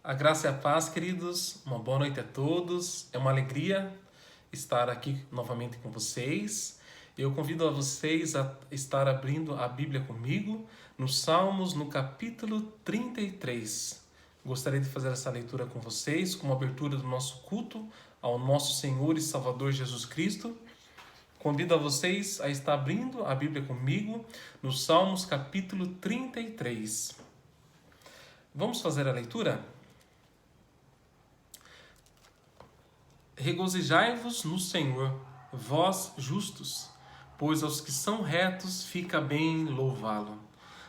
A graça e a paz, queridos. Uma boa noite a todos. É uma alegria estar aqui novamente com vocês. Eu convido a vocês a estar abrindo a Bíblia comigo nos Salmos, no capítulo 33. Gostaria de fazer essa leitura com vocês, como abertura do nosso culto ao nosso Senhor e Salvador Jesus Cristo. Convido a vocês a estar abrindo a Bíblia comigo nos Salmos, capítulo 33. Vamos fazer a leitura? Regozijai-vos no Senhor, vós justos, pois aos que são retos fica bem louvá-lo.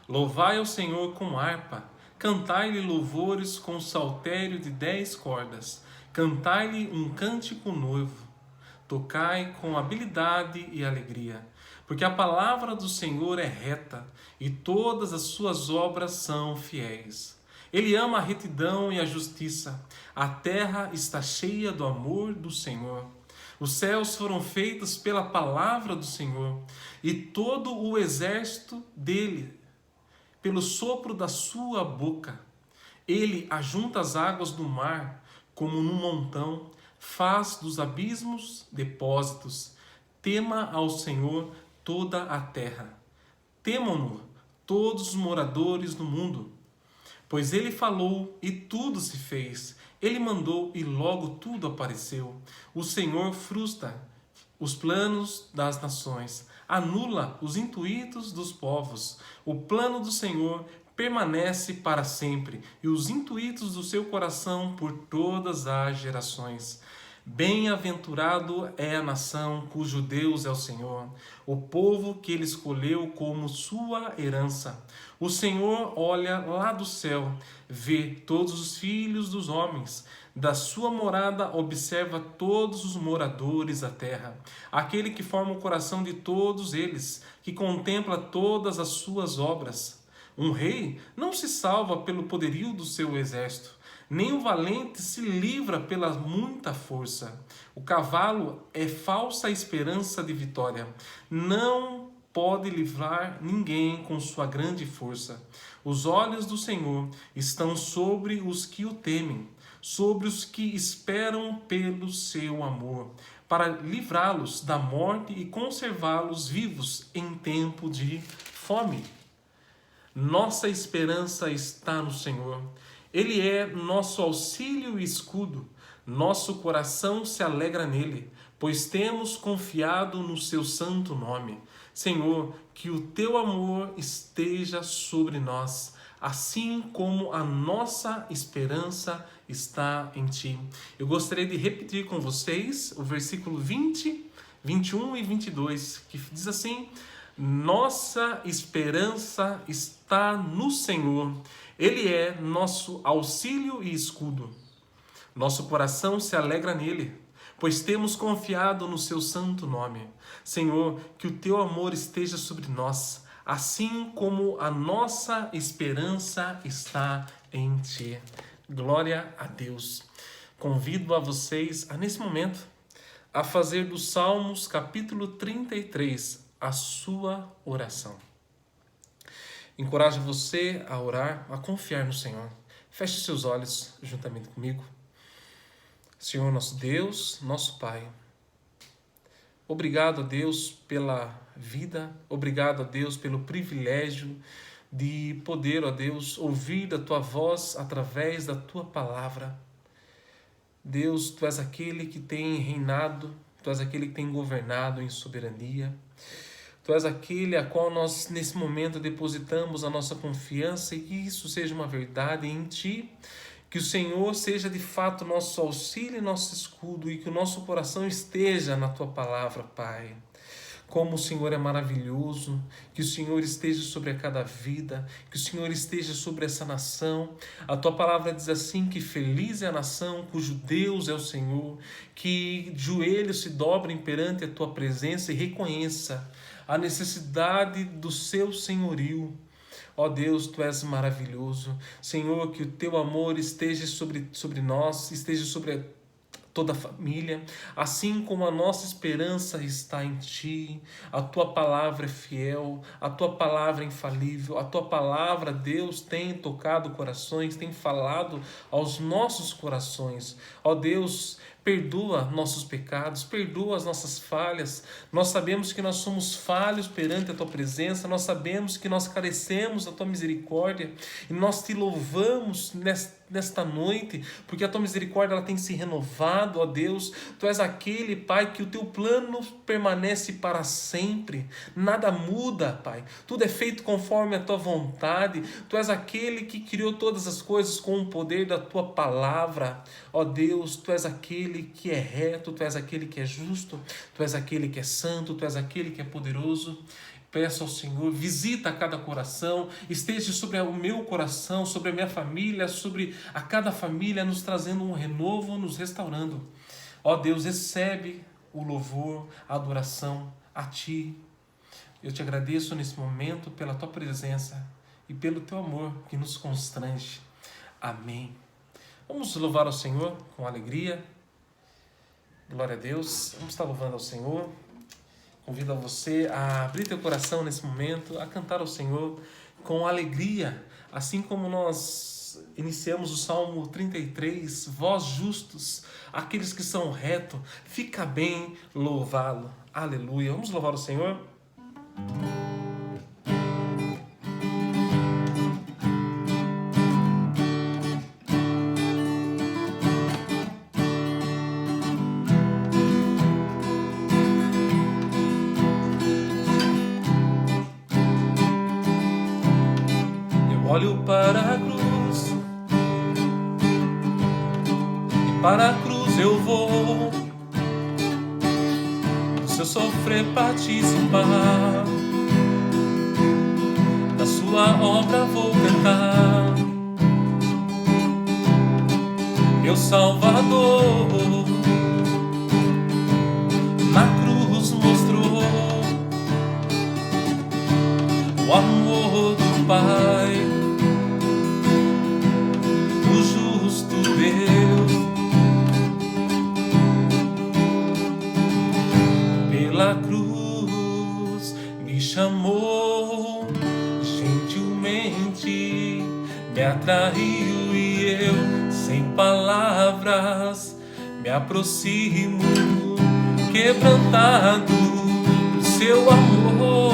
Louvai ao Senhor com harpa, cantai-lhe louvores com saltério de 10 cordas, cantai-lhe um cântico novo, tocai com habilidade e alegria, porque a palavra do Senhor é reta e todas as suas obras são fiéis. Ele ama a retidão e a justiça. A terra está cheia do amor do Senhor. Os céus foram feitos pela palavra do Senhor, e todo o exército dele, pelo sopro da sua boca. Ele ajunta as águas do mar, como num montão, faz dos abismos depósitos. Tema ao Senhor toda a terra. Temam-no todos os moradores do mundo. Pois ele falou e tudo se fez. Ele mandou e logo tudo apareceu. O Senhor frustra os planos das nações, anula os intuitos dos povos. O plano do Senhor permanece para sempre e os intuitos do seu coração por todas as gerações. Bem-aventurado é a nação cujo Deus é o Senhor, o povo que ele escolheu como sua herança. O Senhor olha lá do céu, vê todos os filhos dos homens. Da sua morada observa todos os moradores da terra. Aquele que forma o coração de todos eles, que contempla todas as suas obras. Um rei não se salva pelo poderio do seu exército, nem o valente se livra pela muita força. O cavalo é falsa esperança de vitória. Não pode livrar ninguém com sua grande força. Os olhos do Senhor estão sobre os que o temem, sobre os que esperam pelo seu amor, para livrá-los da morte e conservá-los vivos em tempo de fome. Nossa esperança está no Senhor. Ele é nosso auxílio e escudo. Nosso coração se alegra nele, pois temos confiado no seu santo nome. Senhor, que o teu amor esteja sobre nós, assim como a nossa esperança está em ti. Eu gostaria de repetir com vocês o versículo 20, 21 e 22, que diz assim: nossa esperança está no Senhor. Ele é nosso auxílio e escudo. Nosso coração se alegra nele, pois temos confiado no seu santo nome. Senhor, que o teu amor esteja sobre nós, assim como a nossa esperança está em ti. Glória a Deus. Convido a vocês, nesse momento, a fazer dos Salmos, capítulo 33, a sua oração. Encorajo você a orar, a confiar no Senhor. Feche seus olhos juntamente comigo. Senhor, nosso Deus, nosso Pai, obrigado a Deus pela vida, obrigado a Deus pelo privilégio de poder, ó Deus, ouvir da Tua voz através da Tua palavra. Deus, Tu és aquele que tem reinado, Tu és aquele que tem governado em soberania. Tu és aquele a qual nós, nesse momento, depositamos a nossa confiança e que isso seja uma verdade em Ti, que o Senhor seja de fato nosso auxílio e nosso escudo e que o nosso coração esteja na Tua palavra, Pai. Como o Senhor é maravilhoso, que o Senhor esteja sobre a cada vida, que o Senhor esteja sobre essa nação. A Tua palavra diz assim, que feliz é a nação cujo Deus é o Senhor, que joelhos se dobrem perante a Tua presença e reconheça a necessidade do seu senhorio. Ó Deus, Tu és maravilhoso. Senhor, que o Teu amor esteja sobre nós, esteja sobre toda a família, assim como a nossa esperança está em Ti. A Tua palavra é fiel, a Tua palavra é infalível, a Tua palavra, Deus, tem tocado corações, tem falado aos nossos corações. Ó Deus, perdoa nossos pecados, perdoa as nossas falhas. Nós sabemos que nós somos falhos perante a Tua presença, nós sabemos que nós carecemos da Tua misericórdia e nós Te louvamos nesta noite, porque a Tua misericórdia ela tem se renovado, ó Deus. Tu és aquele, Pai, que o Teu plano permanece para sempre, nada muda, Pai, tudo é feito conforme a Tua vontade. Tu és aquele que criou todas as coisas com o poder da Tua palavra, ó Deus. Tu és aquele que é reto, Tu és aquele que é justo, Tu és aquele que é santo, Tu és aquele que é poderoso. Peço ao Senhor, visita cada coração, esteja sobre o meu coração, sobre a minha família, sobre a cada família, nos trazendo um renovo, nos restaurando. Ó Deus, recebe o louvor, a adoração a Ti. Eu Te agradeço nesse momento pela Tua presença e pelo Teu amor que nos constrange. Amém. Vamos louvar ao Senhor com alegria. Glória a Deus. Vamos estar louvando ao Senhor. Convido a você a abrir teu coração nesse momento, a cantar ao Senhor com alegria, assim como nós iniciamos o Salmo 33, vós justos, aqueles que são retos, fica bem louvá-lo. Aleluia. Vamos louvar o Senhor? Olho para a cruz, e para a cruz eu vou, se eu sofrer participar, da sua obra vou cantar. Meu Salvador na cruz mostrou o amor do Pai, Deus, pela cruz me chamou gentilmente, me atraiu e eu, sem palavras, me aproximo, quebrantado do seu amor.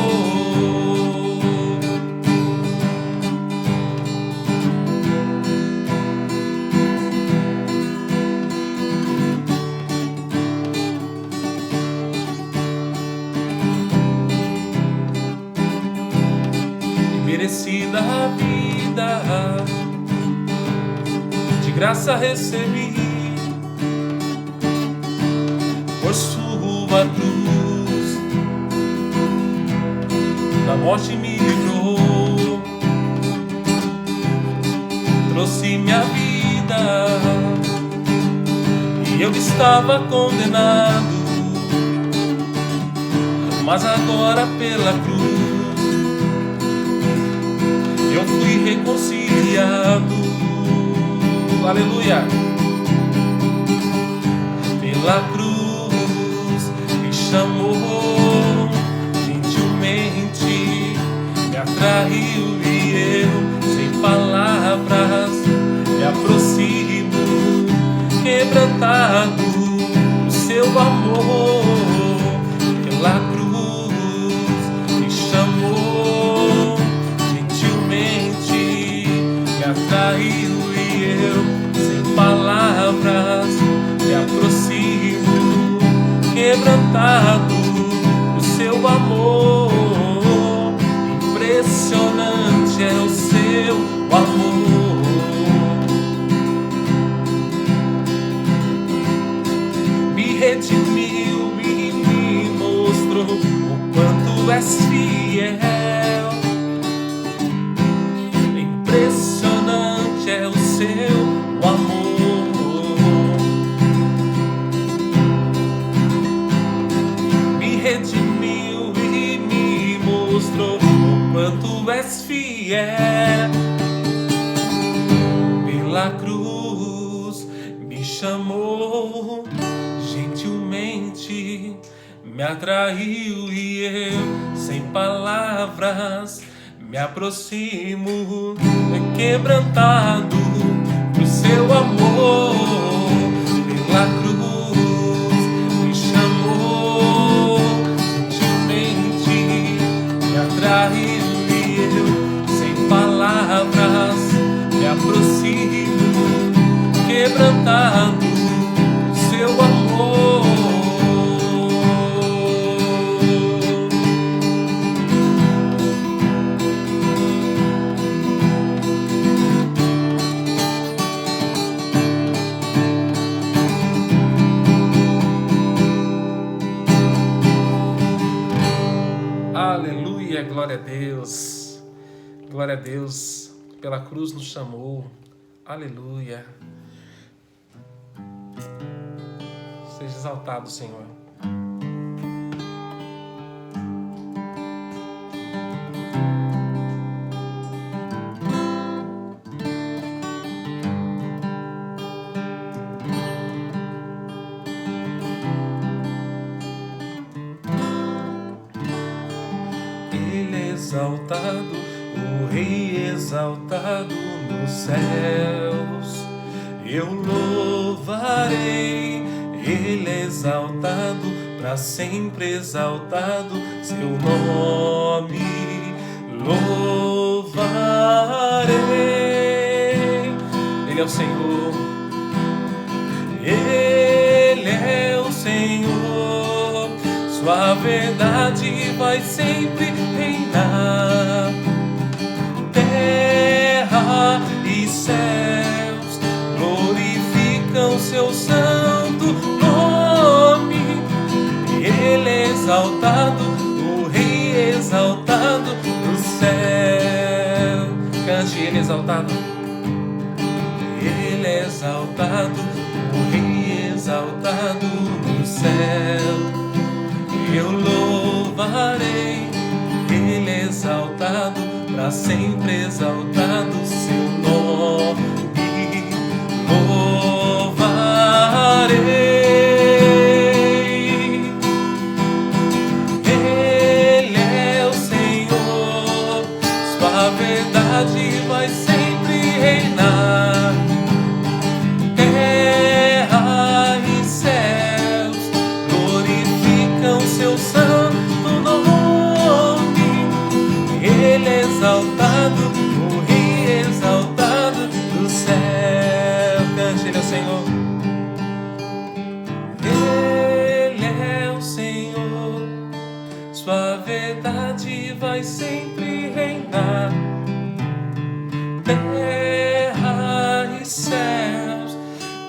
Merecida a vida, de graça recebi, por sua cruz, da morte me livrou, trouxe minha vida, e eu estava condenado, mas agora pela cruz eu fui reconciliado, aleluia. Pela cruz me chamou gentilmente, me atraiu e eu, sem palavras, me aproximo, quebrantado do seu amor. Pela cruz me chamou, atraiu e eu, sem palavras, me aproximo, quebrantado do seu amor. Impressionante é o seu amor. Me redimiu, me mostrou o quanto és fiel. Impressionante é o seu amor. Me redimiu e me mostrou o quanto és fiel. Pela cruz me chamou me atraiu e eu, sem palavras, me aproximo, quebrantado pro seu amor. Pela cruz me chamou, gentilmente me atraiu e eu, sem palavras, me aproximo, quebrantado pro seu amor. Aleluia, glória a Deus. Glória a Deus, pela cruz nos chamou. Aleluia. Seja exaltado, Senhor. Exaltado, o Rei exaltado nos céus, eu louvarei. Ele é exaltado, para sempre exaltado, seu nome louvarei. Ele é o Senhor, Ele é o Senhor, sua verdade vai sempre reinar. Terra e céus glorificam seu santo nome. Ele é exaltado, o Rei exaltado no céu. Cante, Ele é exaltado. Ele é exaltado, o Rei exaltado no céu. Eu louvarei, Ele é exaltado, para sempre exaltado seu nome. Louvarei. Ele é o Senhor, sua verdade vai sempre reinar. Terra e céus glorificam seu santo nome. Ele é exaltado, o Rei exaltado do céu. Cante, Ele é o Senhor. Ele é o Senhor, sua verdade vai sempre reinar. Terra e céus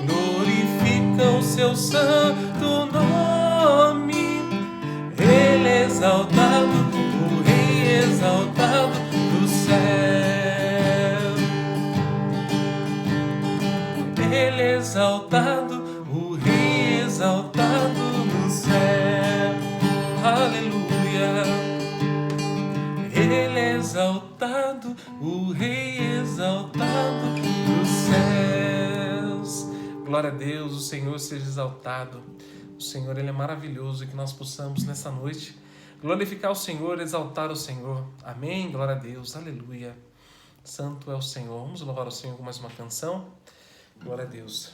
glorificam seu santo nome. Ele é exaltado, o Rei exaltado do céu. Ele é exaltado, o Rei exaltado no céu. Aleluia. Ele é exaltado, o Rei exaltado dos céus. Glória a Deus, o Senhor seja exaltado. O Senhor, Ele é maravilhoso, e que nós possamos nessa noite glorificar o Senhor, exaltar o Senhor. Amém? Glória a Deus, aleluia. Santo é o Senhor. Vamos louvar o Senhor com mais uma canção. Glória a Deus.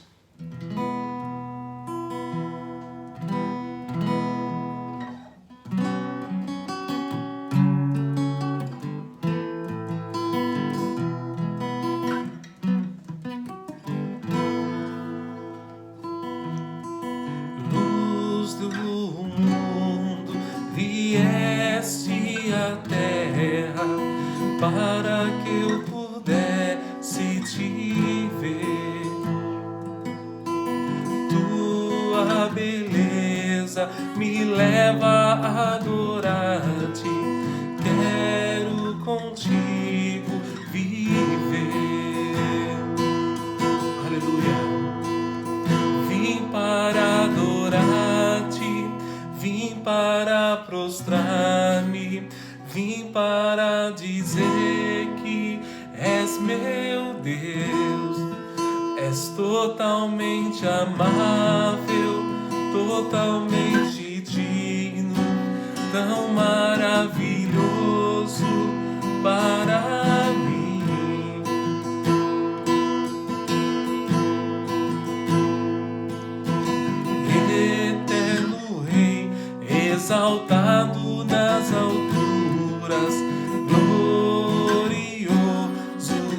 Luz do mundo, vieste à terra para que eu pudesse te ver. Tua beleza me leva a adorar-te. Quero contigo viver. Aleluia. Vim para adorar-te, vim para prostrar-me, vim para dizer que és meu Deus. És totalmente amável, totalmente digno. tão maravilhoso para mim. Eterno Rei, exaltado nas alturas, glorioso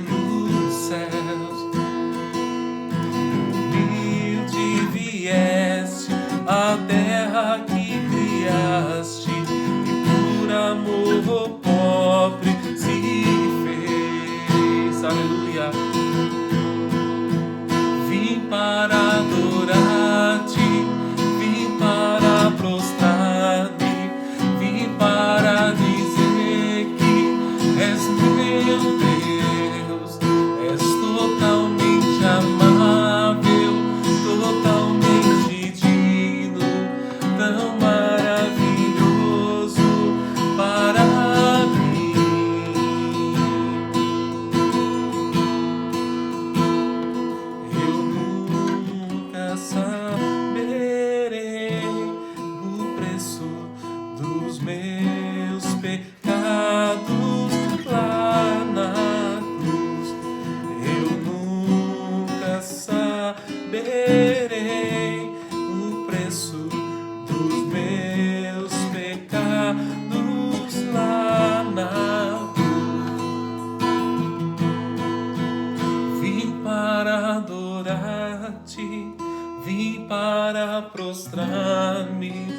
nos céus. Humilde vieste à terra que criaste, e por amor pobre se fez. Aleluia. Vim para adorar-te, vim para prostrar-me, vim para dizer que és meu Deus, és totalmente amável, totalmente digno, tão maravilhoso para mim. Eu nunca saberei o preço dos meus pecados lá na cruz. Eu nunca saberei o preço dos meus pecados lá na cruz. Vim para adorar-te, vim para prostrar-me,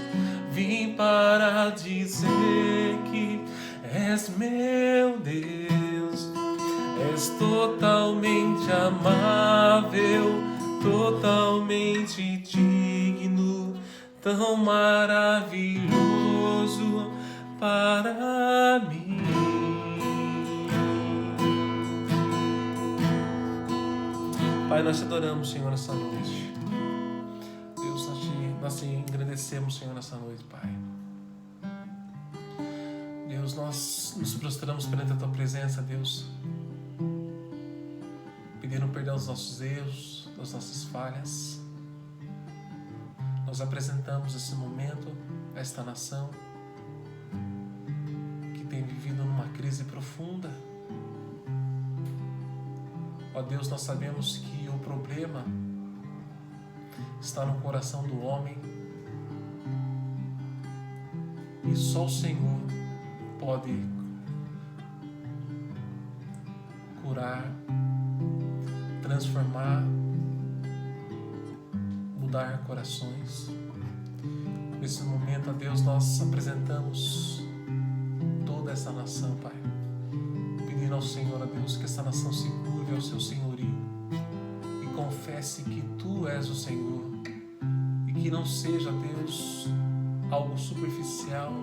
vim para dizer que és meu Deus, és totalmente amável, totalmente digno, tão maravilhoso para mim. Pai, nós te adoramos, Senhor, nessa noite. Deus, nós te engrandecemos, Senhor, nessa noite, Pai. Deus, nós nos prostramos perante a Tua presença, Deus, pedindo perdão dos nossos erros, das nossas falhas. Nós apresentamos esse momento a esta nação que tem vivido numa crise profunda. Ó Deus, nós sabemos que o problema está no coração do homem e só o Senhor pode curar, transformar, mudar corações. Nesse momento, ó Deus, nós apresentamos toda essa nação, Pai, pedindo ao Senhor, ó Deus, que essa nação se curve ao seu senhorio e confesse que Tu és o Senhor, e que não seja, Deus, algo superficial,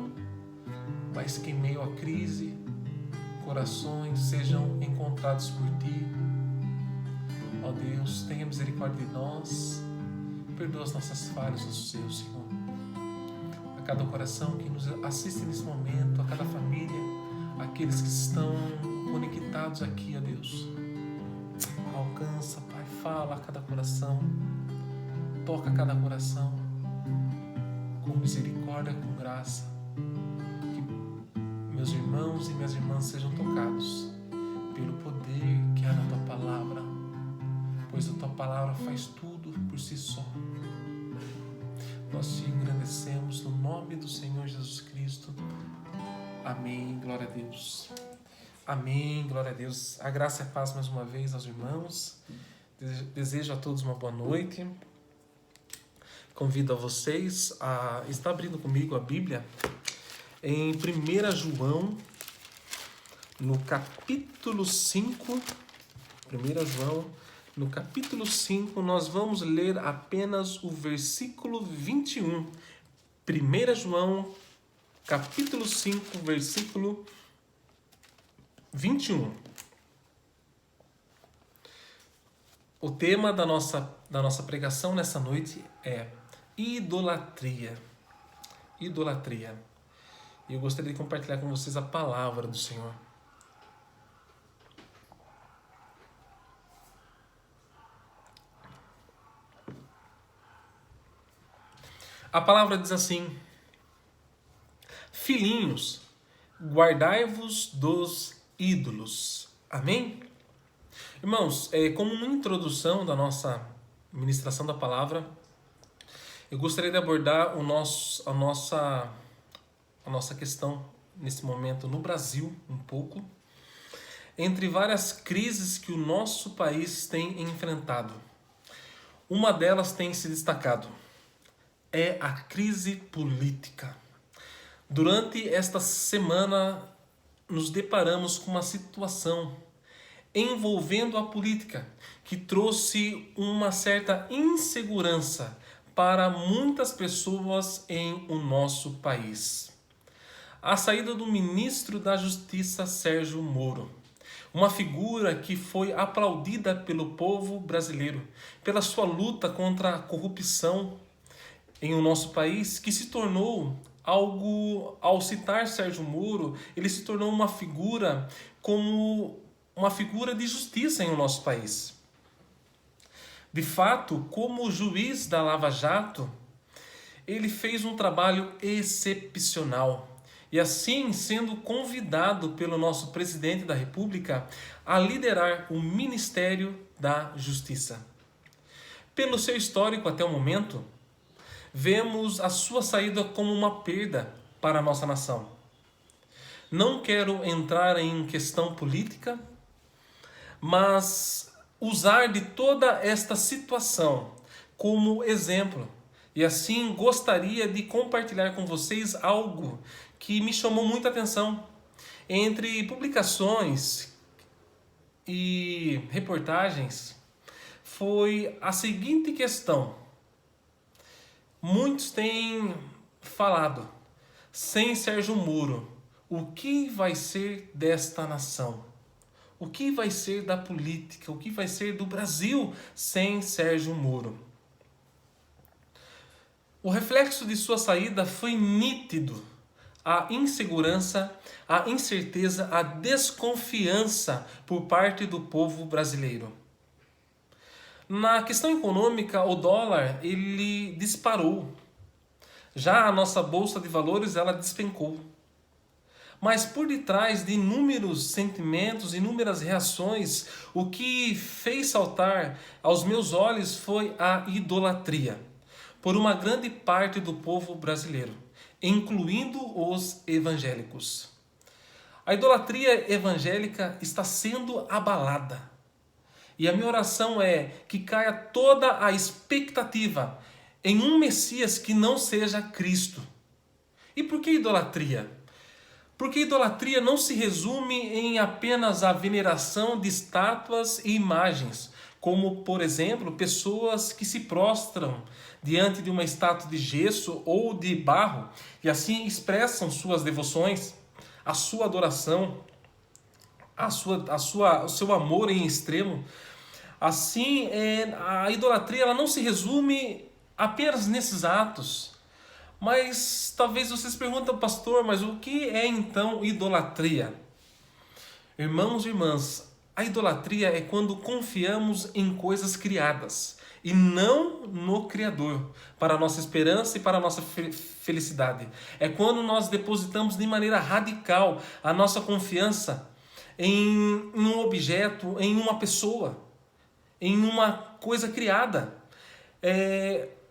mas que em meio à crise, corações sejam encontrados por Ti. Ó Deus, tenha misericórdia de nós, perdoa as nossas falhas, os seus, Senhor. A cada coração que nos assiste nesse momento, a cada família, aqueles que estão conectados aqui, ó Deus. Alcança, Pai, fala a cada coração, toca a cada coração, com misericórdia, com graça. Que meus irmãos e minhas irmãs sejam tocados pelo poder que há na Tua palavra, pois a Tua palavra faz tudo por si só. Nós te engrandecemos no nome do Senhor Jesus Cristo. Amém, glória a Deus. Amém, glória a Deus. A graça e a paz mais uma vez aos irmãos. Desejo a todos uma boa noite. Convido a vocês a estar abrindo comigo a Bíblia em 1 João, no capítulo 5. 1 João, no capítulo 5, nós vamos ler apenas o versículo 21. 1 João, capítulo 5, versículo 21. O tema da nossa pregação nessa noite é idolatria. Idolatria. E eu gostaria de compartilhar com vocês a palavra do Senhor. A palavra diz assim: Filhinhos, guardai-vos dos ídolos. Amém? Irmãos, como uma introdução da nossa ministração da palavra, eu gostaria de abordar a nossa questão nesse momento no Brasil, um pouco, entre várias crises que o nosso país tem enfrentado. Uma delas tem se destacado, é a crise política. Durante esta semana, nos deparamos com uma situação envolvendo a política, que trouxe uma certa insegurança para muitas pessoas em o nosso país. A saída do ministro da Justiça, Sérgio Moro, uma figura que foi aplaudida pelo povo brasileiro, pela sua luta contra a corrupção em o nosso país, que se tornou algo, ao citar Sérgio Moro, ele se tornou uma figura como uma figura de justiça em o nosso país. De fato, como juiz da Lava Jato, ele fez um trabalho excepcional. E assim, sendo convidado pelo nosso presidente da República a liderar o Ministério da Justiça. Pelo seu histórico até o momento, vemos a sua saída como uma perda para a nossa nação. Não quero entrar em questão política, mas usar de toda esta situação como exemplo. E assim gostaria de compartilhar com vocês algo que me chamou muita atenção. Entre publicações e reportagens, foi a seguinte questão. Muitos têm falado, sem Sérgio Moro, o que vai ser desta nação? O que vai ser da política? O que vai ser do Brasil sem Sérgio Moro? O reflexo de sua saída foi nítido. A insegurança, a incerteza, a desconfiança por parte do povo brasileiro. Na questão econômica, o dólar ele disparou. Já a nossa bolsa de valores ela despencou. Mas por detrás de inúmeros sentimentos, inúmeras reações, o que fez saltar aos meus olhos foi a idolatria por uma grande parte do povo brasileiro, incluindo os evangélicos. A idolatria evangélica está sendo abalada. E a minha oração é que caia toda a expectativa em um Messias que não seja Cristo. E por que idolatria? Porque idolatria não se resume em apenas a veneração de estátuas e imagens, como, por exemplo, pessoas que se prostram diante de uma estátua de gesso ou de barro e assim expressam suas devoções, a sua adoração, o seu amor em extremo. Assim, a idolatria ela não se resume apenas nesses atos. Mas talvez vocês perguntem, pastor, mas o que é então idolatria? Irmãos e irmãs, a idolatria é quando confiamos em coisas criadas e não no Criador, para a nossa esperança e para a nossa felicidade. É quando nós depositamos de maneira radical a nossa confiança em um objeto, em uma pessoa, em uma coisa criada.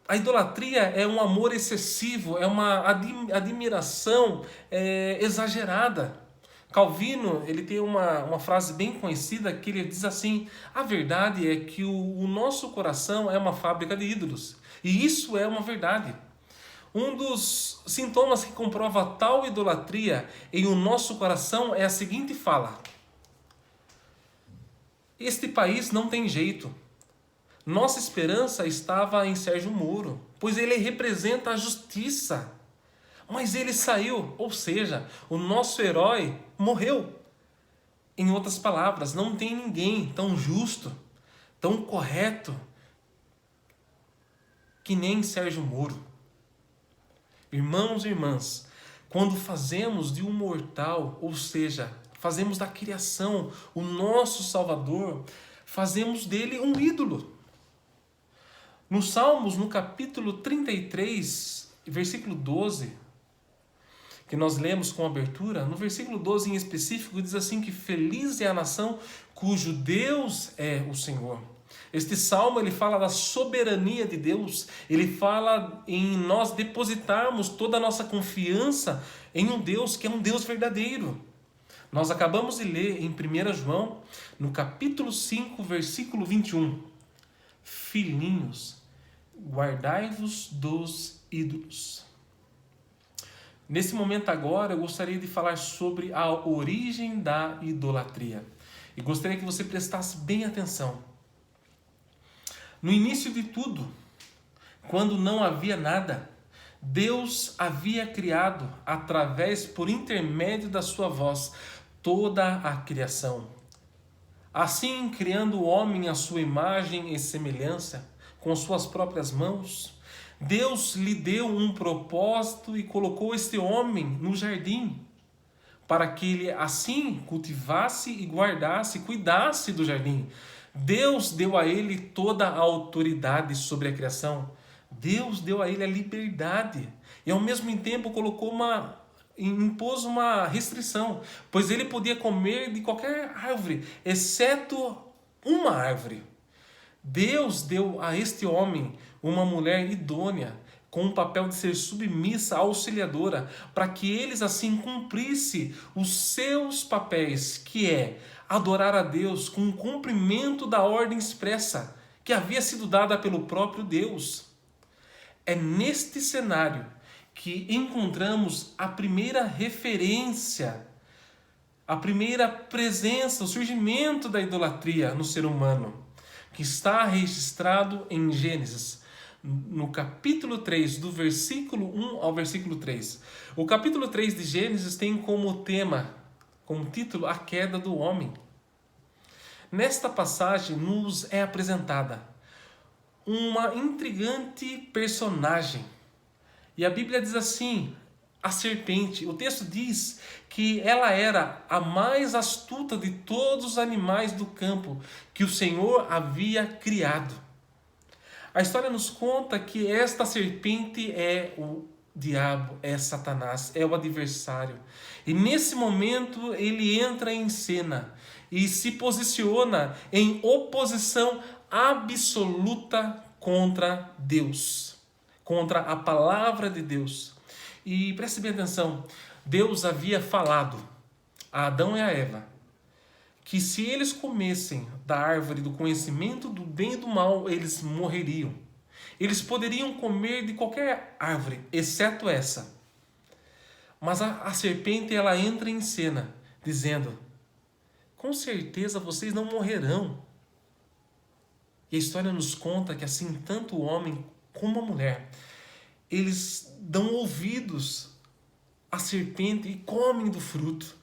A idolatria é um amor excessivo, é uma admiração exagerada. Calvino ele tem uma frase bem conhecida que ele diz assim: a verdade é que o nosso coração é uma fábrica de ídolos. E isso é uma verdade. Um dos sintomas que comprova tal idolatria em o nosso coração é a seguinte fala: este país não tem jeito. Nossa esperança estava em Sérgio Moro, pois ele representa a justiça. Mas ele saiu, ou seja, o nosso herói morreu. Em outras palavras, não tem ninguém tão justo, tão correto, que nem Sérgio Moro. Irmãos e irmãs, quando fazemos de um mortal, ou seja, fazemos da criação o nosso Salvador, fazemos dele um ídolo. No Salmos, no capítulo 33, versículo 12, que nós lemos com abertura, no versículo 12 em específico, diz assim que feliz é a nação cujo Deus é o Senhor. Este salmo ele fala da soberania de Deus, ele fala em nós depositarmos toda a nossa confiança em um Deus que é um Deus verdadeiro. Nós acabamos de ler em 1 João, no capítulo 5, versículo 21. Filhinhos, guardai-vos dos ídolos. Nesse momento agora, eu gostaria de falar sobre a origem da idolatria. E gostaria que você prestasse bem atenção. No início de tudo, quando não havia nada, Deus havia criado, por intermédio da sua voz, toda a criação. Assim, criando o homem à sua imagem e semelhança, com suas próprias mãos, Deus lhe deu um propósito e colocou este homem no jardim, para que ele assim cultivasse e guardasse, cuidasse do jardim. Deus deu a ele toda a autoridade sobre a criação. Deus deu a ele a liberdade. E ao mesmo tempo impôs uma restrição, pois ele podia comer de qualquer árvore, exceto uma árvore. Deus deu a este homem uma mulher idônea, com o papel de ser submissa, auxiliadora, para que eles assim cumprissem os seus papéis, que é adorar a Deus com o cumprimento da ordem expressa que havia sido dada pelo próprio Deus. É neste cenário que encontramos a primeira referência, a primeira presença, o surgimento da idolatria no ser humano, que está registrado em Gênesis, no capítulo 3, do versículo 1 ao versículo 3. O capítulo 3 de Gênesis tem como título, a queda do homem. Nesta passagem nos é apresentada uma intrigante personagem. E a Bíblia diz assim, a serpente. O texto diz que ela era a mais astuta de todos os animais do campo que o Senhor havia criado. A história nos conta que esta serpente é o diabo, é Satanás, é o adversário. E nesse momento ele entra em cena e se posiciona em oposição absoluta contra Deus, contra a palavra de Deus. E preste bem atenção, Deus havia falado a Adão e a Eva que se eles comessem da árvore do conhecimento do bem e do mal, eles morreriam. Eles poderiam comer de qualquer árvore, exceto essa. Mas a serpente ela entra em cena, dizendo, com certeza vocês não morrerão. E a história nos conta que assim, tanto o homem como a mulher, eles dão ouvidos à serpente e comem do fruto.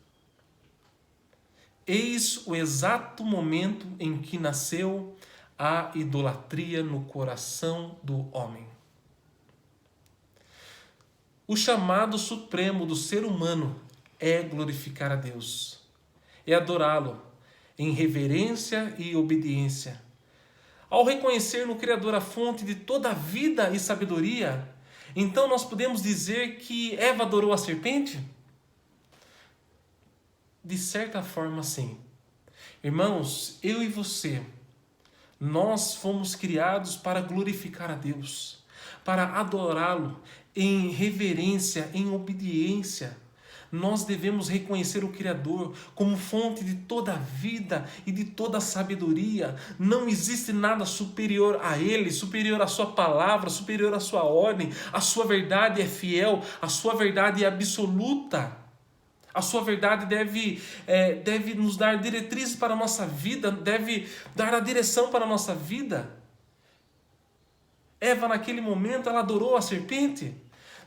Eis o exato momento em que nasceu a idolatria no coração do homem. O chamado supremo do ser humano é glorificar a Deus, é adorá-lo em reverência e obediência. Ao reconhecer no Criador a fonte de toda a vida e sabedoria, então nós podemos dizer que Eva adorou a serpente? De certa forma, sim. Irmãos, eu e você, nós fomos criados para glorificar a Deus, para adorá-lo em reverência, em obediência. Nós devemos reconhecer o Criador como fonte de toda a vida e de toda a sabedoria. Não existe nada superior a Ele, superior à sua palavra, superior à sua ordem. A sua verdade é fiel, a sua verdade é absoluta. A sua verdade deve nos dar diretrizes para a nossa vida, deve dar a direção para a nossa vida. Eva, naquele momento, ela adorou a serpente?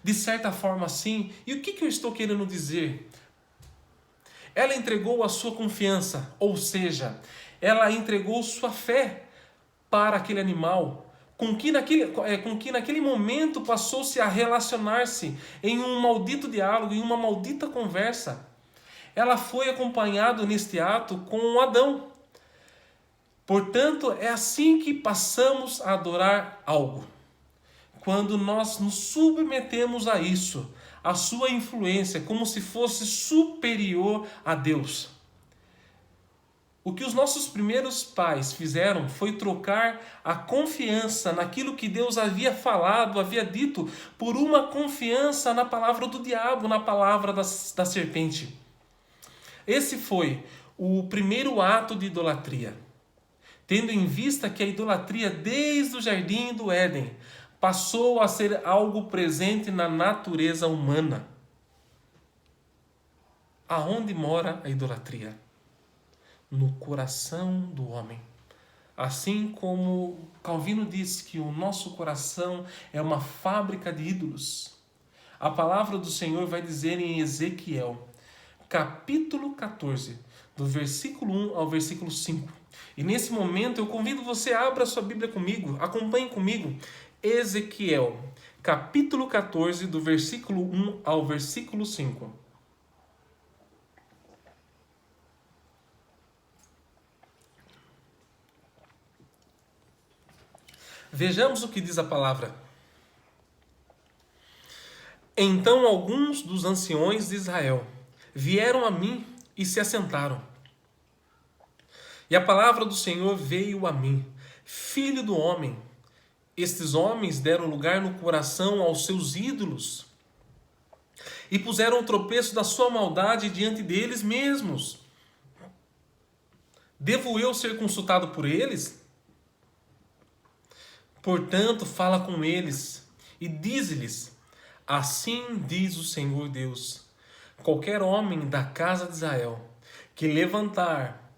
De certa forma, sim. E o que eu estou querendo dizer? Ela entregou a sua confiança, ou seja, ela entregou sua fé para aquele animal, com que naquele momento passou-se a relacionar-se em um maldito diálogo, em uma maldita conversa. Ela foi acompanhada neste ato com Adão. Portanto, é assim que passamos a adorar algo. Quando nós nos submetemos a isso, a sua influência, como se fosse superior a Deus. O que os nossos primeiros pais fizeram foi trocar a confiança naquilo que Deus havia falado, havia dito, por uma confiança na palavra do diabo, na palavra da serpente. Esse foi o primeiro ato de idolatria. Tendo em vista que a idolatria, desde o jardim do Éden, passou a ser algo presente na natureza humana. Aonde mora a idolatria? No coração do homem. Assim como Calvino diz que o nosso coração é uma fábrica de ídolos. A palavra do Senhor vai dizer em Ezequiel, capítulo 14, do versículo 1 ao versículo 5. E nesse momento eu convido você a abra sua Bíblia comigo, acompanhe comigo. Ezequiel, capítulo 14, do versículo 1 ao versículo 5. Vejamos o que diz a palavra. Então alguns dos anciões de Israel vieram a mim e se assentaram. E a palavra do Senhor veio a mim: filho do homem, estes homens deram lugar no coração aos seus ídolos e puseram o tropeço da sua maldade diante deles mesmos. Devo eu ser consultado por eles? Portanto, fala com eles e dize-lhes: assim diz o Senhor Deus: qualquer homem da casa de Israel que levantar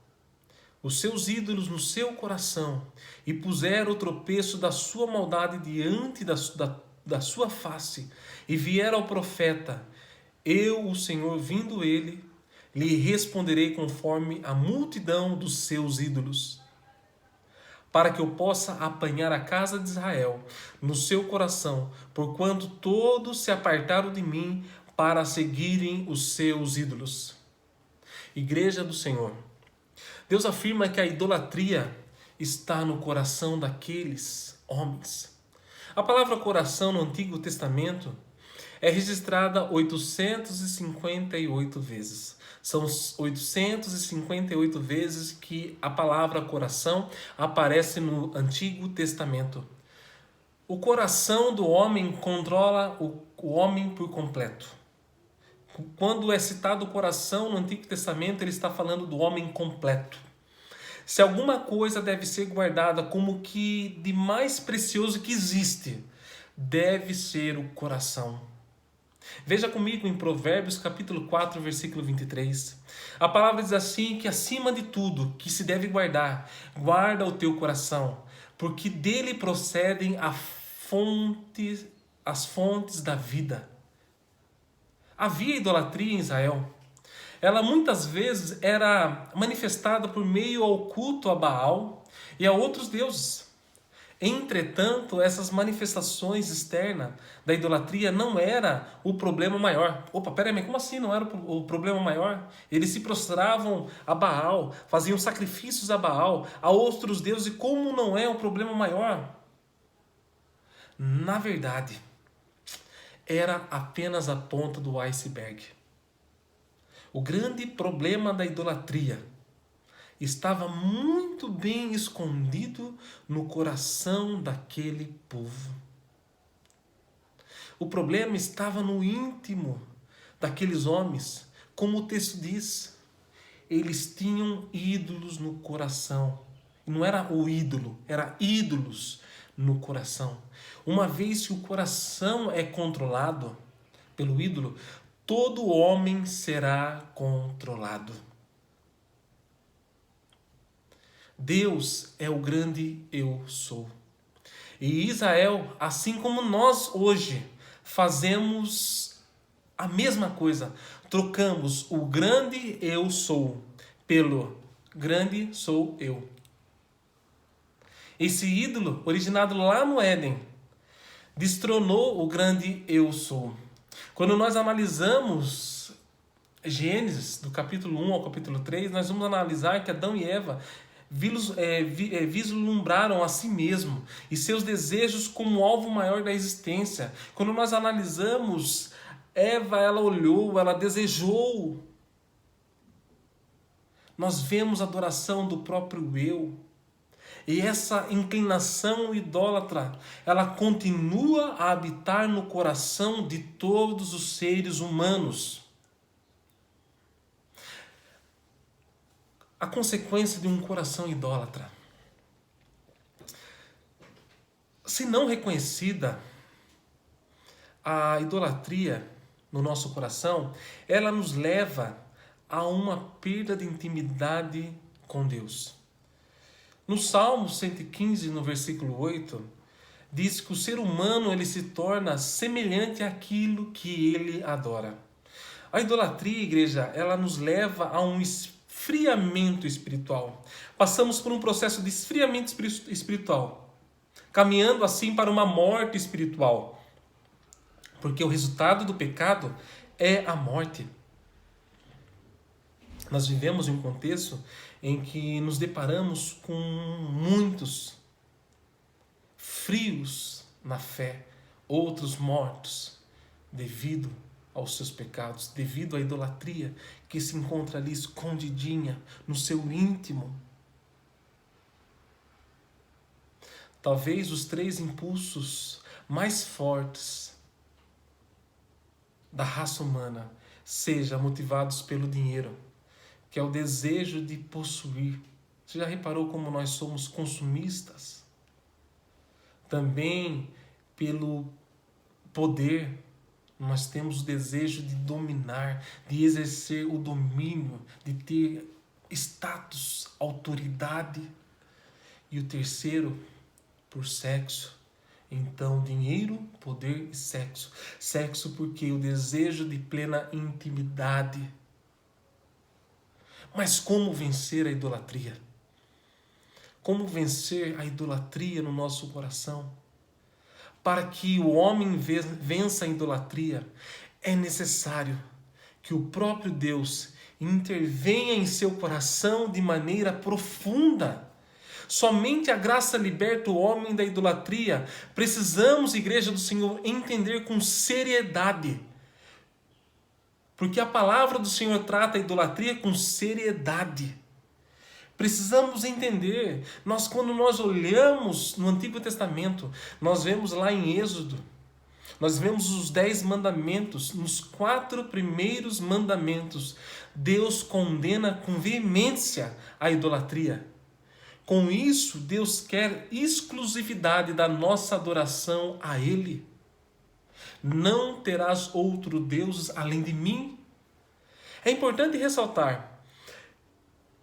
os seus ídolos no seu coração e puser o tropeço da sua maldade diante da sua face e vier ao profeta, eu, o Senhor, vindo ele, lhe responderei conforme a multidão dos seus ídolos, para que eu possa apanhar a casa de Israel no seu coração, porquanto todos se apartaram de mim para seguirem os seus ídolos. Igreja do Senhor, Deus afirma que a idolatria está no coração daqueles homens. A palavra coração no Antigo Testamento é registrada 858 vezes. São 858 vezes que a palavra coração aparece no Antigo Testamento. O coração do homem controla o homem por completo. Quando é citado o coração no Antigo Testamento, ele está falando do homem completo. Se alguma coisa deve ser guardada como que de mais precioso que existe, deve ser o coração. Veja comigo em Provérbios capítulo 4, versículo 23. A palavra diz assim, que acima de tudo que se deve guardar, guarda o teu coração, porque dele procedem as fontes da vida. Havia idolatria em Israel. Ela muitas vezes era manifestada por meio ao culto a Baal e a outros deuses. Entretanto, essas manifestações externas da idolatria não era o problema maior. Opa, peraí, mas como assim não era o problema maior? Eles se prostravam a Baal, faziam sacrifícios a Baal, a outros deuses, e como não é o problema maior? Na verdade, era apenas a ponta do iceberg. O grande problema da idolatria estava muito bem escondido no coração daquele povo. O problema estava no íntimo daqueles homens. Como o texto diz, eles tinham ídolos no coração. E não era o ídolo, era ídolos no coração. Uma vez que o coração é controlado pelo ídolo, todo homem será controlado. Deus é o grande eu sou. E Israel, assim como nós hoje, fazemos a mesma coisa. Trocamos o grande eu sou pelo grande sou eu. Esse ídolo, originado lá no Éden, destronou o grande eu sou. Quando nós analisamos Gênesis, do capítulo 1 ao capítulo 3, nós vamos analisar que Adão e Eva vislumbraram a si mesmo e seus desejos como alvo maior da existência. Quando nós analisamos Eva, ela olhou, ela desejou. Nós vemos a adoração do próprio eu. E essa inclinação idólatra, ela continua a habitar no coração de todos os seres humanos. A consequência de um coração idólatra, se não reconhecida, a idolatria no nosso coração, ela nos leva a uma perda de intimidade com Deus. No Salmo 115, no versículo 8, diz que o ser humano ele se torna semelhante àquilo que ele adora. A idolatria, igreja, ela nos leva a um esfriamento espiritual. Passamos por um processo de esfriamento espiritual, caminhando assim para uma morte espiritual. Porque o resultado do pecado é a morte. Nós vivemos em um contexto em que nos deparamos com muitos frios na fé, outros mortos devido aos seus pecados, devido à idolatria que se encontra ali escondidinha no seu íntimo. Talvez os 3 impulsos mais fortes da raça humana sejam motivados pelo dinheiro, que é o desejo de possuir. Você já reparou como nós somos consumistas? Também pelo poder, nós temos o desejo de dominar, de exercer o domínio, de ter status, autoridade. E o terceiro, por sexo. Então, dinheiro, poder e sexo. Sexo porque o desejo de plena intimidade. Mas como vencer a idolatria? Como vencer a idolatria no nosso coração? Para que o homem vença a idolatria, é necessário que o próprio Deus intervenha em seu coração de maneira profunda. Somente a graça liberta o homem da idolatria. Precisamos, Igreja do Senhor, entender com seriedade. Porque a palavra do Senhor trata a idolatria com seriedade. Precisamos entender. Quando nós olhamos no Antigo Testamento, nós vemos lá em Êxodo, nós vemos os 10 mandamentos. Nos 4 primeiros mandamentos, Deus condena com veemência a idolatria. Com isso, Deus quer exclusividade da nossa adoração a Ele. Não terás outro Deus além de mim. É importante ressaltar,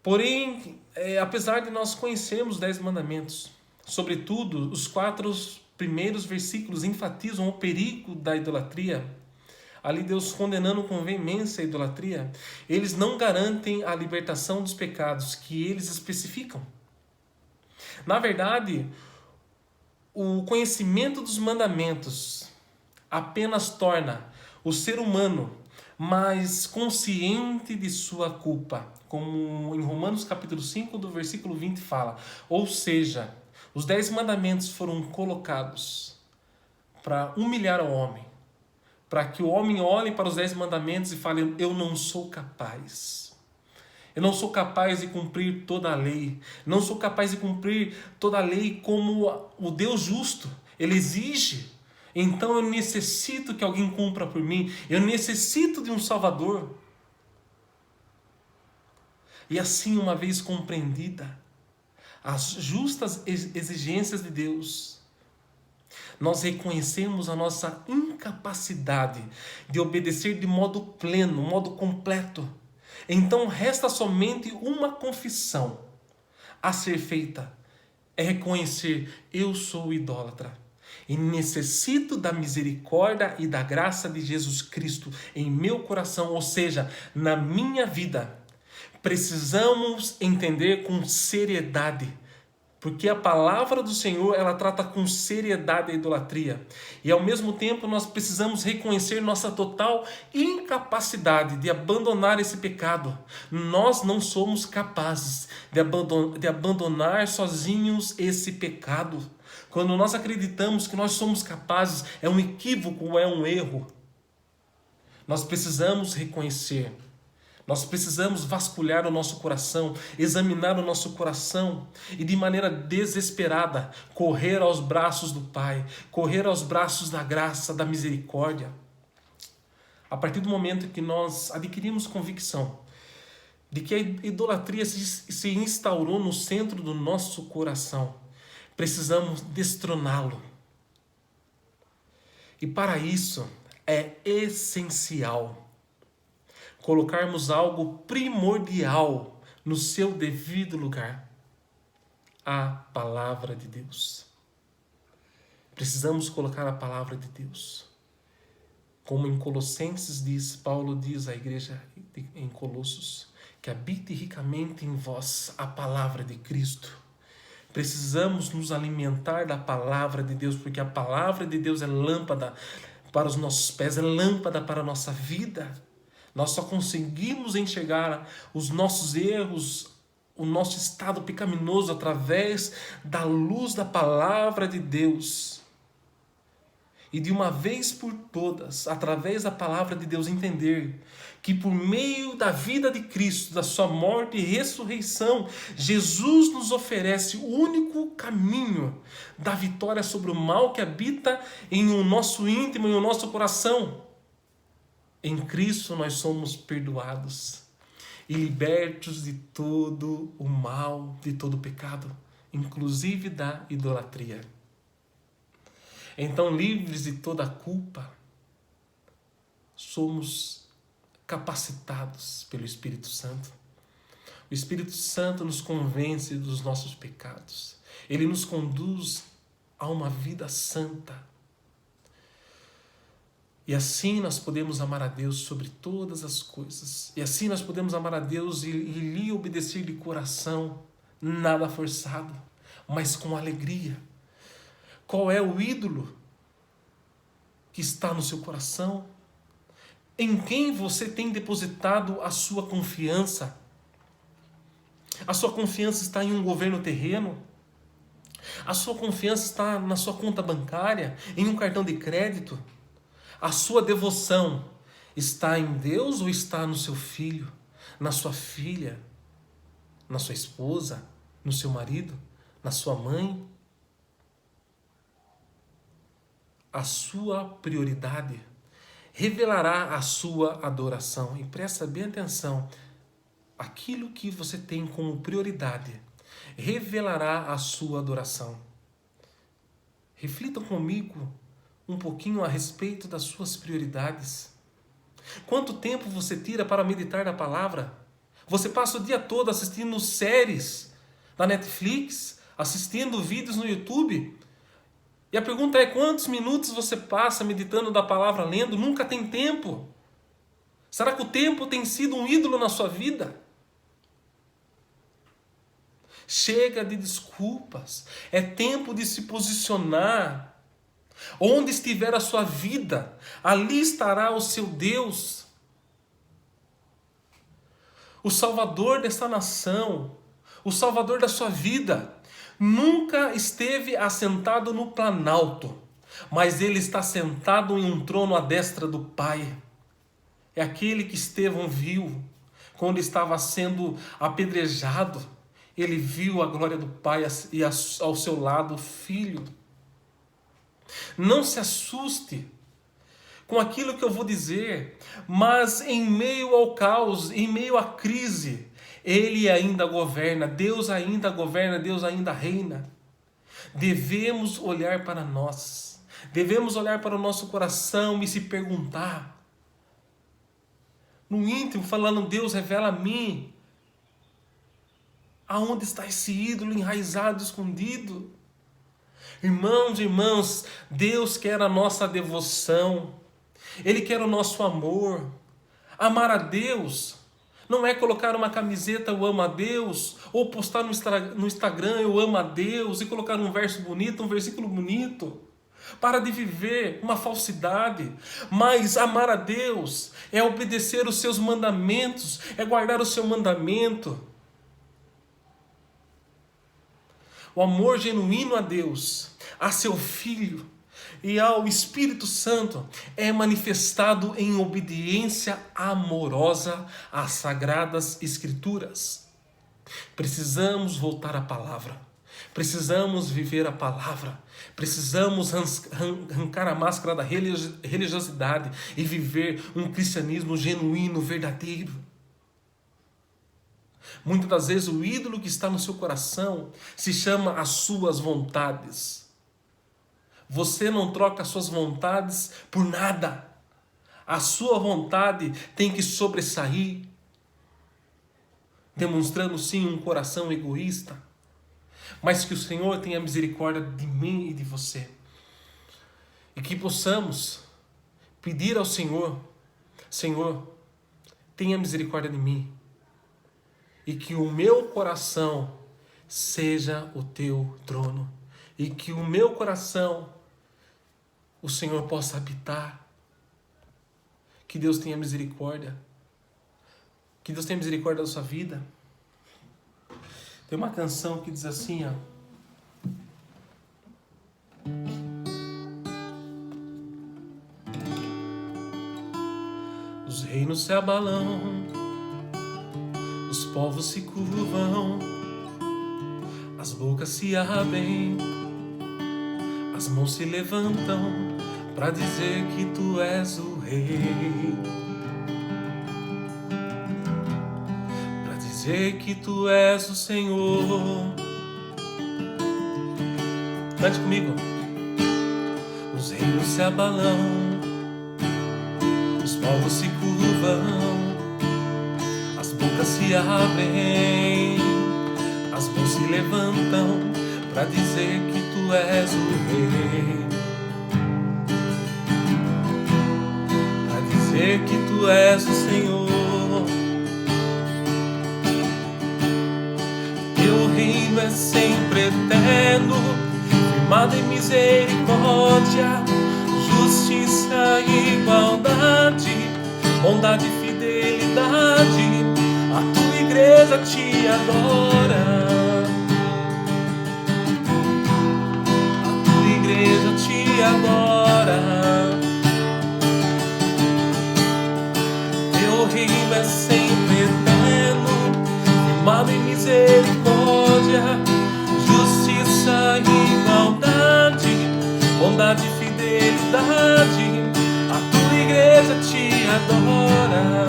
porém, apesar de nós conhecermos os 10 mandamentos, sobretudo os 4 primeiros versículos enfatizam o perigo da idolatria, ali Deus condenando com veemência a idolatria, eles não garantem a libertação dos pecados que eles especificam. Na verdade, o conhecimento dos mandamentos apenas torna o ser humano mais consciente de sua culpa, como em Romanos capítulo 5, do versículo 20 fala. Ou seja, os 10 mandamentos foram colocados para humilhar o homem, para que o homem olhe para os 10 mandamentos e fale: eu não sou capaz. Eu não sou capaz de cumprir toda a lei. Não sou capaz de cumprir toda a lei como o Deus justo. Ele exige. Então eu necessito que alguém cumpra por mim. Eu necessito de um Salvador. E assim, uma vez compreendida as justas exigências de Deus, nós reconhecemos a nossa incapacidade de obedecer de modo pleno, modo completo. Então resta somente uma confissão a ser feita. É reconhecer: eu sou idólatra e necessito da misericórdia e da graça de Jesus Cristo em meu coração, ou seja, na minha vida. Precisamos entender com seriedade, porque a palavra do Senhor, ela trata com seriedade a idolatria. E ao mesmo tempo nós precisamos reconhecer nossa total incapacidade de abandonar esse pecado. Nós não somos capazes de abandonar sozinhos esse pecado. Quando nós acreditamos que nós somos capazes, é um equívoco, é um erro. Nós precisamos reconhecer. Nós precisamos vasculhar o nosso coração, examinar o nosso coração e de maneira desesperada correr aos braços do Pai, correr aos braços da graça, da misericórdia. A partir do momento que nós adquirimos convicção de que a idolatria se instaurou no centro do nosso coração, precisamos destroná-lo. E para isso é essencial colocarmos algo primordial no seu devido lugar: a palavra de Deus. Precisamos colocar a palavra de Deus. Como em Colossenses diz, Paulo diz à igreja em Colossos, que habite ricamente em vós a palavra de Cristo. Precisamos nos alimentar da palavra de Deus, porque a palavra de Deus é lâmpada para os nossos pés, é lâmpada para a nossa vida. Nós só conseguimos enxergar os nossos erros, o nosso estado pecaminoso através da luz da palavra de Deus. E de uma vez por todas, através da palavra de Deus, entender que por meio da vida de Cristo, da sua morte e ressurreição, Jesus nos oferece o único caminho da vitória sobre o mal que habita em o nosso íntimo, em o nosso coração. Em Cristo nós somos perdoados e libertos de todo o mal, de todo o pecado, inclusive da idolatria. Então, livres de toda a culpa, somos capacitados pelo Espírito Santo. O Espírito Santo nos convence dos nossos pecados. Ele nos conduz a uma vida santa. E assim nós podemos amar a Deus sobre todas as coisas. E assim nós podemos amar a Deus e lhe obedecer de coração, nada forçado, mas com alegria. Qual é o ídolo que está no seu coração? Em quem você tem depositado a sua confiança? A sua confiança está em um governo terreno? A sua confiança está na sua conta bancária? Em um cartão de crédito? A sua devoção está em Deus ou está no seu filho, na sua filha, na sua esposa, no seu marido, na sua mãe? A sua prioridade revelará a sua adoração. E presta bem atenção, aquilo que você tem como prioridade revelará a sua adoração. Reflitam comigo um pouquinho a respeito das suas prioridades. Quanto tempo você tira para meditar na palavra? Você passa o dia todo assistindo séries da Netflix, assistindo vídeos no YouTube. E a pergunta é: quantos minutos você passa meditando da palavra, lendo? Nunca tem tempo. Será que o tempo tem sido um ídolo na sua vida? Chega de desculpas. É tempo de se posicionar. Onde estiver a sua vida, ali estará o seu Deus. O Salvador desta nação, o Salvador da sua vida, nunca esteve assentado no planalto, mas ele está sentado em um trono à destra do Pai. É aquele que Estevão viu quando estava sendo apedrejado. Ele viu a glória do Pai e ao seu lado o Filho. Não se assuste com aquilo que eu vou dizer, mas em meio ao caos, em meio à crise, Ele ainda governa, Deus ainda reina. Devemos olhar para nós, devemos olhar para o nosso coração e se perguntar, no íntimo, falando: Deus, revela a mim aonde está esse ídolo enraizado, escondido. Irmãos e irmãs, Deus quer a nossa devoção, Ele quer o nosso amor. Amar a Deus não é colocar uma camiseta "eu amo a Deus", ou postar no Instagram "eu amo a Deus" e colocar um verso bonito, um versículo bonito. Para de viver uma falsidade. Mas amar a Deus é obedecer os seus mandamentos, é guardar o seu mandamento. O amor genuíno a Deus, a seu Filho, e ao Espírito Santo é manifestado em obediência amorosa às Sagradas Escrituras. Precisamos voltar à palavra. Precisamos viver a palavra. Precisamos arrancar a máscara da religiosidade e viver um cristianismo genuíno, verdadeiro. Muitas das vezes o ídolo que está no seu coração se chama as suas vontades. Você não troca as suas vontades por nada. A sua vontade tem que sobressair, demonstrando sim um coração egoísta. Mas que o Senhor tenha misericórdia de mim e de você. E que possamos pedir ao Senhor: Senhor, tenha misericórdia de mim. E que o meu coração seja o teu trono. E que o meu coração, o Senhor possa habitar. Que Deus tenha misericórdia. Que Deus tenha misericórdia da sua vida. Tem uma canção que diz assim, ó. Os reinos se abalam, os povos se curvam, as bocas se abrem, as mãos se levantam para dizer que tu és o rei. Para dizer que tu és o Senhor. Cante comigo. Os reinos se abalam, os povos se curvam, as bocas se abrem, as mãos se levantam para dizer que tu és o rei. Para dizer que tu és o Senhor. Teu reino é sempre eterno, firmado em misericórdia, justiça e igualdade, bondade e fidelidade. A tua igreja te adora. A tua igreja te adora. Teu reino é sempre eterno, firmado em misericórdia, justiça e igualdade, bondade e fidelidade. A tua igreja te adora.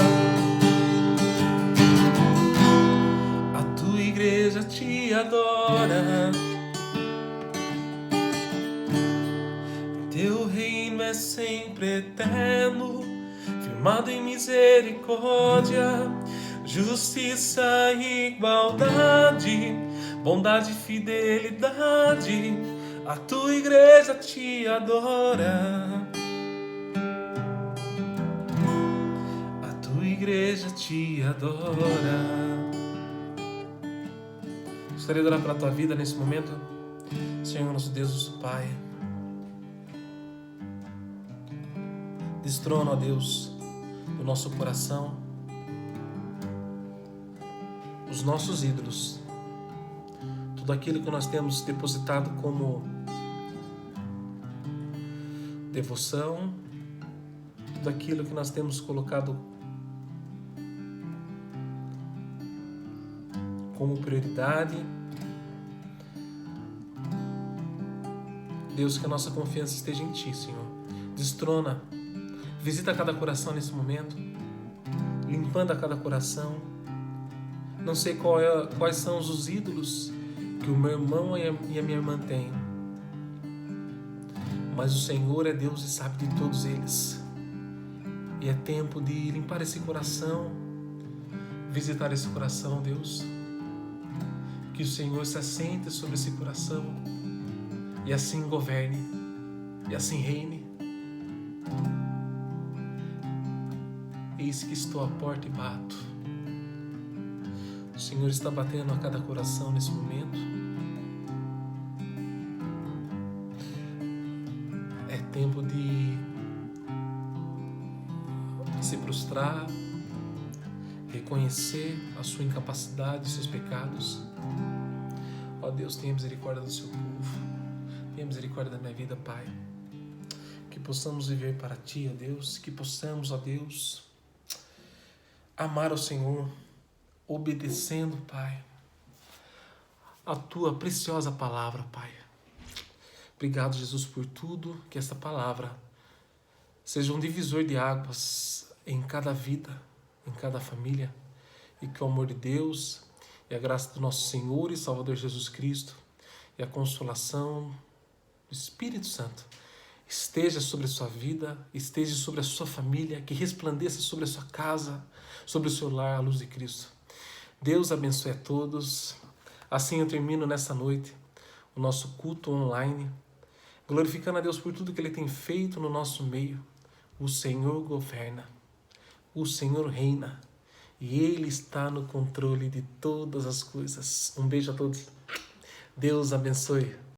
A tua igreja te adora. Teu reino é sempre eterno, firmado em misericórdia, justiça e igualdade, bondade e fidelidade. A tua igreja te adora. A tua igreja te adora. Gostaria de orar para a tua vida nesse momento. Senhor, nosso Deus, nosso Pai, destrona, ó Deus, do nosso coração os nossos ídolos, tudo aquilo que nós temos depositado como devoção, tudo aquilo que nós temos colocado como prioridade. Deus, que a nossa confiança esteja em Ti, Senhor. Destrona, visita cada coração nesse momento, limpando a cada coração. Não sei quais são os ídolos que o meu irmão e a minha irmã têm, mas o Senhor é Deus e sabe de todos eles. E é tempo de limpar esse coração, visitar esse coração, Deus. Que o Senhor se assente sobre esse coração e assim governe, e assim reine. Eis que estou à porta e bato. O Senhor está batendo a cada coração nesse momento. É tempo de se prostrar, reconhecer a sua incapacidade, os seus pecados. Ó Deus, tenha misericórdia do seu povo. Tenha misericórdia da minha vida, Pai. possamos viver para Ti, ó Deus, que possamos, ó Deus, amar o Senhor, obedecendo, Pai, a Tua preciosa palavra, Pai. Obrigado, Jesus, por tudo, que esta palavra seja um divisor de águas em cada vida, em cada família, e que o amor de Deus e a graça do nosso Senhor e Salvador Jesus Cristo e a consolação do Espírito Santo esteja sobre a sua vida, esteja sobre a sua família, que resplandeça sobre a sua casa, sobre o seu lar, a luz de Cristo. Deus abençoe a todos. Assim eu termino nessa noite o nosso culto online, glorificando a Deus por tudo que Ele tem feito no nosso meio. O Senhor governa, o Senhor reina e Ele está no controle de todas as coisas. Um beijo a todos. Deus abençoe.